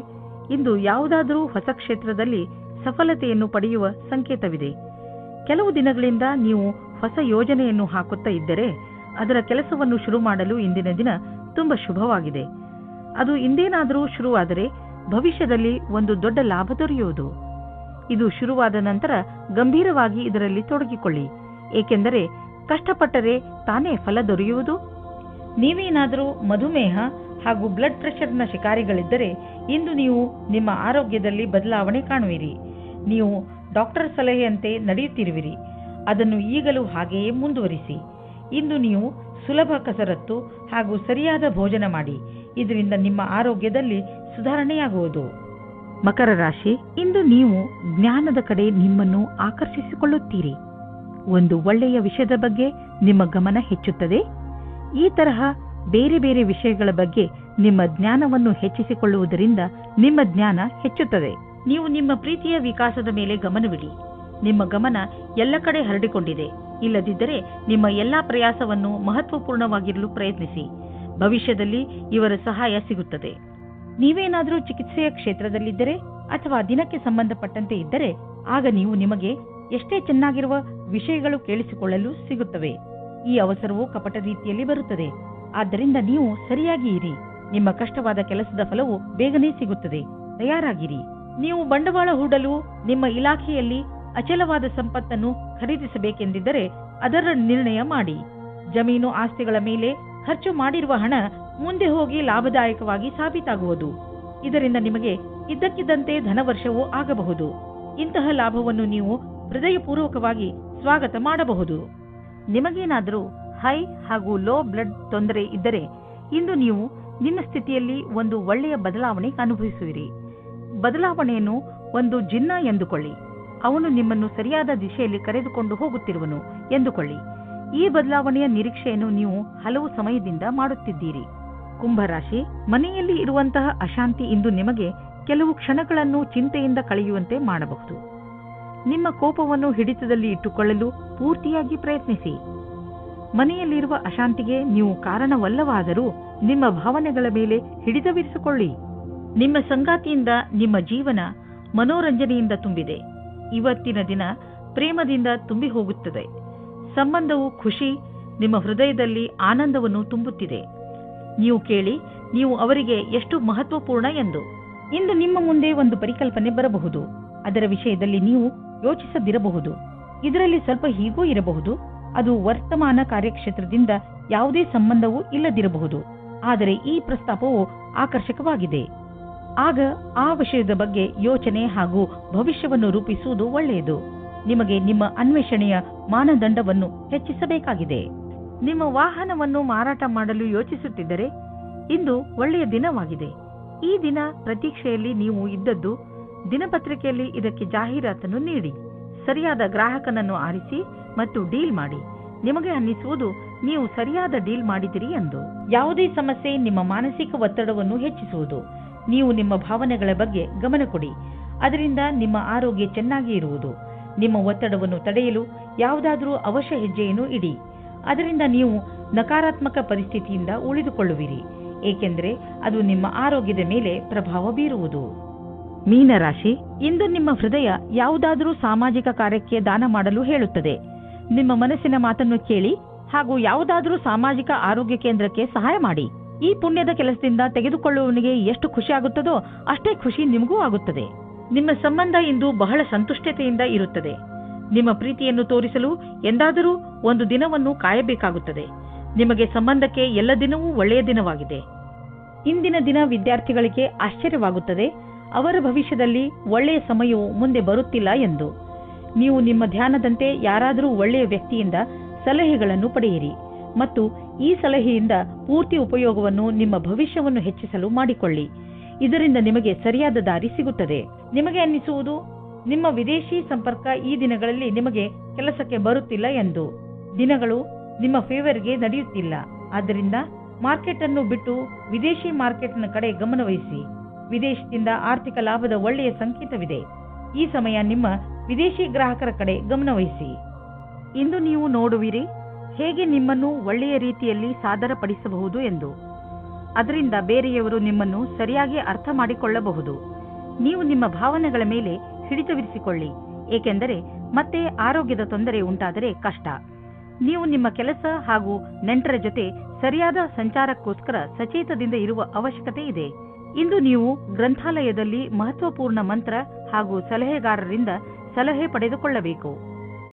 ಇಂದು ಯಾವುದಾದರೂ ಹೊಸ ಕ್ಷೇತ್ರದಲ್ಲಿ ಸಫಲತೆಯನ್ನು ಪಡೆಯುವ ಸಂಕೇತವಿದೆ. ಕೆಲವು ದಿನಗಳಿಂದ ನೀವು ಹೊಸ ಯೋಜನೆಯನ್ನು ಹಾಕುತ್ತಾ ಇದ್ದರೆ ಅದರ ಕೆಲಸವನ್ನು ಶುರು ಮಾಡಲು ಇಂದಿನ ದಿನ ತುಂಬ ಶುಭವಾಗಿದೆ. ಅದು ಇಂದೇನಾದರೂ ಶುರುವಾದರೆ ಭವಿಷ್ಯದಲ್ಲಿ ಒಂದು ದೊಡ್ಡ ಲಾಭ ದೊರೆಯುವುದು. ಇದು ಶುರುವಾದ ನಂತರ ಗಂಭೀರವಾಗಿ ಇದರಲ್ಲಿ ತೊಡಗಿಕೊಳ್ಳಿ, ಏಕೆಂದರೆ ಕಷ್ಟಪಟ್ಟರೆ ತಾನೇ ಫಲ ದೊರೆಯುವುದು. ನೀವೇನಾದರೂ ಮಧುಮೇಹ ಹಾಗೂ ಬ್ಲಡ್ ಪ್ರೆಷರ್ನ ಶಿಕಾರಿಗಳಿದ್ದರೆ ಇಂದು ನೀವು ನಿಮ್ಮ ಆರೋಗ್ಯದಲ್ಲಿ ಬದಲಾವಣೆ ಕಾಣುವಿರಿ. ನೀವು ಡಾಕ್ಟರ್ ಸಲಹೆಯಂತೆ ನಡೆಯುತ್ತಿರುವಿರಿ. ಅದನ್ನು ಈಗಲೂ ಹಾಗೆಯೇ ಮುಂದುವರಿಸಿ. ಇಂದು ನೀವು ಸುಲಭ ಕಸರತ್ತು ಹಾಗೂ ಸರಿಯಾದ ಭೋಜನ ಮಾಡಿ. ಇದರಿಂದ ನಿಮ್ಮ ಆರೋಗ್ಯದಲ್ಲಿ ಸುಧಾರಣೆಯಾಗುವುದು. ಮಕರ ರಾಶಿ, ಇಂದು ನೀವು ಜ್ಞಾನದ ಕಡೆ ನಿಮ್ಮನ್ನು ಆಕರ್ಷಿಸಿಕೊಳ್ಳುತ್ತೀರಿ. ಒಂದು ಒಳ್ಳೆಯ ವಿಷಯದ ಬಗ್ಗೆ ನಿಮ್ಮ ಗಮನ ಹೆಚ್ಚುತ್ತದೆ. ಈ ತರಹ ಬೇರೆ ಬೇರೆ ವಿಷಯಗಳ ಬಗ್ಗೆ ನಿಮ್ಮ ಜ್ಞಾನವನ್ನು ಹೆಚ್ಚಿಸಿಕೊಳ್ಳುವುದರಿಂದ ನಿಮ್ಮ ಜ್ಞಾನ ಹೆಚ್ಚುತ್ತದೆ. ನೀವು ನಿಮ್ಮ ಪ್ರೀತಿಯ ವಿಕಾಸದ ಮೇಲೆ ಗಮನವಿಡಿ. ನಿಮ್ಮ ಗಮನ ಎಲ್ಲ ಕಡೆ ಹರಡಿಕೊಂಡಿದೆ. ಇಲ್ಲದಿದ್ದರೆ ನಿಮ್ಮ ಎಲ್ಲಾ ಪ್ರಯಾಸವನ್ನು ಮಹತ್ವಪೂರ್ಣವಾಗಿರಲು ಪ್ರಯತ್ನಿಸಿ. ಭವಿಷ್ಯದಲ್ಲಿ ಇವರ ಸಹಾಯ ಸಿಗುತ್ತದೆ. ನೀವೇನಾದರೂ ಚಿಕಿತ್ಸೆಯ ಕ್ಷೇತ್ರದಲ್ಲಿದ್ದರೆ ಅಥವಾ ದಿನಕ್ಕೆ ಸಂಬಂಧಪಟ್ಟಂತೆ ಇದ್ದರೆ ಆಗ ನೀವು ನಿಮಗೆ ಎಷ್ಟೇ ಚೆನ್ನಾಗಿರುವ ವಿಷಯಗಳು ಕೇಳಿಸಿಕೊಳ್ಳಲು ಸಿಗುತ್ತವೆ. ಈ ಅವಸರವು ಕಪಟ ರೀತಿಯಲ್ಲಿ ಬರುತ್ತದೆ. ಆದ್ದರಿಂದ ನೀವು ಸರಿಯಾಗಿ ಇರಿ. ನಿಮ್ಮ ಕಷ್ಟವಾದ ಕೆಲಸದ ಫಲವು ಬೇಗನೆ ಸಿಗುತ್ತದೆ. ತಯಾರಾಗಿರಿ. ನೀವು ಬಂಡವಾಳ ಹೂಡಲು ನಿಮ್ಮ ಇಲಾಖೆಯಲ್ಲಿ ಅಚಲವಾದ ಸಂಪತ್ತನ್ನು ಖರೀದಿಸಬೇಕೆಂದಿದ್ದರೆ ಅದರ ನಿರ್ಣಯ ಮಾಡಿ. ಜಮೀನು ಆಸ್ತಿಗಳ ಮೇಲೆ ಖರ್ಚು ಮಾಡಿರುವ ಹಣ ಮುಂದೆ ಹೋಗಿ ಲಾಭದಾಯಕವಾಗಿ ಸಾಬೀತಾಗುವುದು. ಇದರಿಂದ ನಿಮಗೆ ಇದ್ದಕ್ಕಿದ್ದಂತೆ ಧನವರ್ಷವೂ ಆಗಬಹುದು. ಇಂತಹ ಲಾಭವನ್ನು ನೀವು ಹೃದಯಪೂರ್ವಕವಾಗಿ ಸ್ವಾಗತ ಮಾಡಬಹುದು. ನಿಮಗೇನಾದರೂ ಹೈ ಹಾಗೂ ಲೋ ಬ್ಲಡ್ ತೊಂದರೆ ಇದ್ದರೆ ಇಂದು ನೀವು ನಿಮ್ಮ ಸ್ಥಿತಿಯಲ್ಲಿ ಒಂದು ಒಳ್ಳೆಯ ಬದಲಾವಣೆ ಅನುಭವಿಸುವಿರಿ. ಬದಲಾವಣೆಯನ್ನು ಒಂದು ಜಿನ್ನ ಎಂದುಕೊಳ್ಳಿ. ಅವನು ನಿಮ್ಮನ್ನು ಸರಿಯಾದ ದಿಶೆಯಲ್ಲಿ ಕರೆದುಕೊಂಡು ಹೋಗುತ್ತಿರುವನು ಎಂದುಕೊಳ್ಳಿ. ಈ ಬದಲಾವಣೆಯ ನಿರೀಕ್ಷೆಯನ್ನು ನೀವು ಹಲವು ಸಮಯದಿಂದ ಮಾಡುತ್ತಿದ್ದೀರಿ. ಕುಂಭರಾಶಿ, ಮನೆಯಲ್ಲಿ ಇರುವಂತಹ ಅಶಾಂತಿ ಇಂದು ನಿಮಗೆ ಕೆಲವು ಕ್ಷಣಗಳನ್ನು ಚಿಂತೆಯಿಂದ ಕಳೆಯುವಂತೆ ಮಾಡಬಹುದು. ನಿಮ್ಮ ಕೋಪವನ್ನು ಹಿಡಿತದಲ್ಲಿ ಇಟ್ಟುಕೊಳ್ಳಲು ಪೂರ್ತಿಯಾಗಿ ಪ್ರಯತ್ನಿಸಿ. ಮನೆಯಲ್ಲಿರುವ ಅಶಾಂತಿಗೆ ನೀವು ಕಾರಣವಲ್ಲವಾದರೂ ನಿಮ್ಮ ಭಾವನೆಗಳ ಮೇಲೆ ಹಿಡಿತವಿರಿಸಿಕೊಳ್ಳಿ. ನಿಮ್ಮ ಸಂಗಾತಿಯಿಂದ ನಿಮ್ಮ ಜೀವನ ಮನೋರಂಜನೆಯಿಂದ ತುಂಬಿದೆ. ಇವತ್ತಿನ ದಿನ ಪ್ರೇಮದಿಂದ ತುಂಬಿ ಹೋಗುತ್ತದೆ. ಸಂಬಂಧವು ಖುಷಿ, ನಿಮ್ಮ ಹೃದಯದಲ್ಲಿ ಆನಂದವನ್ನು ತುಂಬುತ್ತಿದೆ. ನೀವು ಕೇಳಿ, ನೀವು ಅವರಿಗೆ ಎಷ್ಟು ಮಹತ್ವಪೂರ್ಣ ಎಂದು. ಇಂದು ನಿಮ್ಮ ಮುಂದೆ ಒಂದು ಪರಿಕಲ್ಪನೆ ಬರಬಹುದು. ಅದರ ವಿಷಯದಲ್ಲಿ ನೀವು ಯೋಚಿಸದಿರಬಹುದು. ಇದರಲ್ಲಿ ಸ್ವಲ್ಪ ಹೀಗೂ ಇರಬಹುದು. ಅದು ವರ್ತಮಾನ ಕಾರ್ಯಕ್ಷೇತ್ರದಿಂದ ಯಾವುದೇ ಸಂಬಂಧವೂ ಇಲ್ಲದಿರಬಹುದು. ಆದರೆ ಈ ಪ್ರಸ್ತಾಪವು ಆಕರ್ಷಕವಾಗಿದೆ. ಆಗ ಆ ವಿಷಯದ ಬಗ್ಗೆ ಯೋಚನೆ ಹಾಗೂ ಭವಿಷ್ಯವನ್ನು ರೂಪಿಸುವುದು ಒಳ್ಳೆಯದು. ನಿಮಗೆ ನಿಮ್ಮ ಅನ್ವೇಷಣೆಯ ಮಾನದಂಡವನ್ನು ಹೆಚ್ಚಿಸಬೇಕಾಗಿದೆ. ನಿಮ್ಮ ವಾಹನವನ್ನು ಮಾರಾಟ ಮಾಡಲು ಯೋಚಿಸುತ್ತಿದ್ದರೆ ಇಂದು ಒಳ್ಳೆಯ ದಿನವಾಗಿದೆ. ಈ ದಿನ ಪ್ರತೀಕ್ಷೆಯಲ್ಲಿ ನೀವು ಇದ್ದದ್ದು ದಿನಪತ್ರಿಕೆಯಲ್ಲಿ ಇದಕ್ಕೆ ಜಾಹೀರಾತನ್ನು ನೀಡಿ. ಸರಿಯಾದ ಗ್ರಾಹಕನನ್ನು ಆರಿಸಿ ಮತ್ತು ಡೀಲ್ ಮಾಡಿ. ನಿಮಗೆ ಅನ್ನಿಸುವುದು ನೀವು ಸರಿಯಾದ ಡೀಲ್ ಮಾಡಿದಿರಿ ಎಂದು. ಯಾವುದೇ ಸಮಸ್ಯೆ ನಿಮ್ಮ ಮಾನಸಿಕ ಒತ್ತಡವನ್ನು ಹೆಚ್ಚಿಸುವುದು. ನೀವು ನಿಮ್ಮ ಭಾವನೆಗಳ ಬಗ್ಗೆ ಗಮನ ಕೊಡಿ. ಅದರಿಂದ ನಿಮ್ಮ ಆರೋಗ್ಯ ಚೆನ್ನಾಗಿ ಇರುವುದು. ನಿಮ್ಮ ಒತ್ತಡವನ್ನು ತಡೆಯಲು ಯಾವುದಾದರೂ ಅವಶ್ಯ ಹೆಜ್ಜೆಯನ್ನು ಇಡಿ. ಅದರಿಂದ ನೀವು ನಕಾರಾತ್ಮಕ ಪರಿಸ್ಥಿತಿಯಿಂದ ಉಳಿದುಕೊಳ್ಳುವಿರಿ, ಏಕೆಂದರೆ ಅದು ನಿಮ್ಮ ಆರೋಗ್ಯದ ಮೇಲೆ ಪ್ರಭಾವ ಬೀರುವುದು. ಮೀನರಾಶಿ, ಇಂದು ನಿಮ್ಮ ಹೃದಯ ಯಾವುದಾದರೂ ಸಾಮಾಜಿಕ ಕಾರ್ಯಕ್ಕೆ ದಾನ ಮಾಡಲು ಹೇಳುತ್ತದೆ. ನಿಮ್ಮ ಮನಸ್ಸಿನ ಮಾತನ್ನು ಕೇಳಿ ಹಾಗೂ ಯಾವುದಾದರೂ ಸಾಮಾಜಿಕ ಆರೋಗ್ಯ ಕೇಂದ್ರಕ್ಕೆ ಸಹಾಯ ಮಾಡಿ. ಈ ಪುಣ್ಯದ ಕೆಲಸದಿಂದ ತೆಗೆದುಕೊಳ್ಳುವವನಿಗೆ ಎಷ್ಟು ಖುಷಿ ಆಗುತ್ತದೋ ಅಷ್ಟೇ ಖುಷಿ ನಿಮಗೂ ಆಗುತ್ತದೆ. ನಿಮ್ಮ ಸಂಬಂಧ ಇಂದು ಬಹಳ ಸಂತುಷ್ಟತೆಯಿಂದ ಇರುತ್ತದೆ. ನಿಮ್ಮ ಪ್ರೀತಿಯನ್ನು ತೋರಿಸಲು ಎಂದಾದರೂ ಒಂದು ದಿನವನ್ನು ಕಾಯಬೇಕಾಗುತ್ತದೆ. ನಿಮಗೆ ಸಂಬಂಧಕ್ಕೆ ಎಲ್ಲ ದಿನವೂ ಒಳ್ಳೆಯ ದಿನವಾಗಿದೆ. ಇಂದಿನ ದಿನ ವಿದ್ಯಾರ್ಥಿಗಳಿಗೆ ಆಶ್ಚರ್ಯವಾಗುತ್ತದೆ. ಅವರ ಭವಿಷ್ಯದಲ್ಲಿ ಒಳ್ಳೆಯ ಸಮಯವು ಮುಂದೆ ಬರುತ್ತಿಲ್ಲ ಎಂದು. ನೀವು ನಿಮ್ಮ ಧ್ಯಾನದಂತೆ ಯಾರಾದರೂ ಒಳ್ಳೆಯ ವ್ಯಕ್ತಿಯಿಂದ ಸಲಹೆಗಳನ್ನು ಪಡೆಯಿರಿ ಮತ್ತು ಈ ಸಲಹೆಯಿಂದ ಪೂರ್ತಿ ಉಪಯೋಗವನ್ನು ನಿಮ್ಮ ಭವಿಷ್ಯವನ್ನು ಹೆಚ್ಚಿಸಲು ಮಾಡಿಕೊಳ್ಳಿ. ಇದರಿಂದ ನಿಮಗೆ ಸರಿಯಾದ ದಾರಿ ಸಿಗುತ್ತದೆ. ನಿಮಗೆ ಅನ್ನಿಸುವುದು ನಿಮ್ಮ ವಿದೇಶಿ ಸಂಪರ್ಕ ಈ ದಿನಗಳಲ್ಲಿ ನಿಮಗೆ ಕೆಲಸಕ್ಕೆ ಬರುತ್ತಿಲ್ಲ ಎಂದು. ದಿನಗಳು ನಿಮ್ಮ ಫೇವರ್ಗೆ ನಡೆಯುತ್ತಿಲ್ಲ. ಆದ್ದರಿಂದ ಮಾರ್ಕೆಟ್ ಅನ್ನು ಬಿಟ್ಟು ವಿದೇಶಿ ಮಾರ್ಕೆಟ್ನ ಕಡೆ ಗಮನವಹಿಸಿ. ವಿದೇಶದಿಂದ ಆರ್ಥಿಕ ಲಾಭದ ಒಳ್ಳೆಯ ಸಂಕೇತವಿದೆ. ಈ ಸಮಯ ನಿಮ್ಮ ವಿದೇಶಿ ಗ್ರಾಹಕರ ಕಡೆ ಗಮನವಹಿಸಿ. ಇಂದು ನೀವು ನೋಡುವಿರಿ ಹೇಗೆ ನಿಮ್ಮನ್ನು ಒಳ್ಳೆಯ ರೀತಿಯಲ್ಲಿ ಸಾದರಪಡಿಸಬಹುದು ಎಂದು. ಅದರಿಂದ ಬೇರೆಯವರು ನಿಮ್ಮನ್ನು ಸರಿಯಾಗಿ ಅರ್ಥ ಮಾಡಿಕೊಳ್ಳಬಹುದು. ನೀವು ನಿಮ್ಮ ಭಾವನೆಗಳ ಮೇಲೆ ಹಿಡಿತವಿರಿಸಿಕೊಳ್ಳಿ, ಏಕೆಂದರೆ ಮತ್ತೆ ಆರೋಗ್ಯದ ತೊಂದರೆ ಉಂಟಾದರೆ ಕಷ್ಟ. ನೀವು ನಿಮ್ಮ ಕೆಲಸ ಹಾಗೂ ನೆಂಟರ ಜೊತೆ ಸರಿಯಾದ ಸಂಚಾರಕ್ಕೋಸ್ಕರ ಸಚೇತದಿಂದ ಇರುವ ಅವಶ್ಯಕತೆ ಇದೆ. ಇಂದು ನೀವು ಗ್ರಂಥಾಲಯದಲ್ಲಿ ಮಹತ್ವಪೂರ್ಣ ಮಂತ್ರ ಹಾಗೂ ಸಲಹೆಗಾರರಿಂದ ಸಲಹೆ ಪಡೆದುಕೊಳ್ಳಬೇಕು.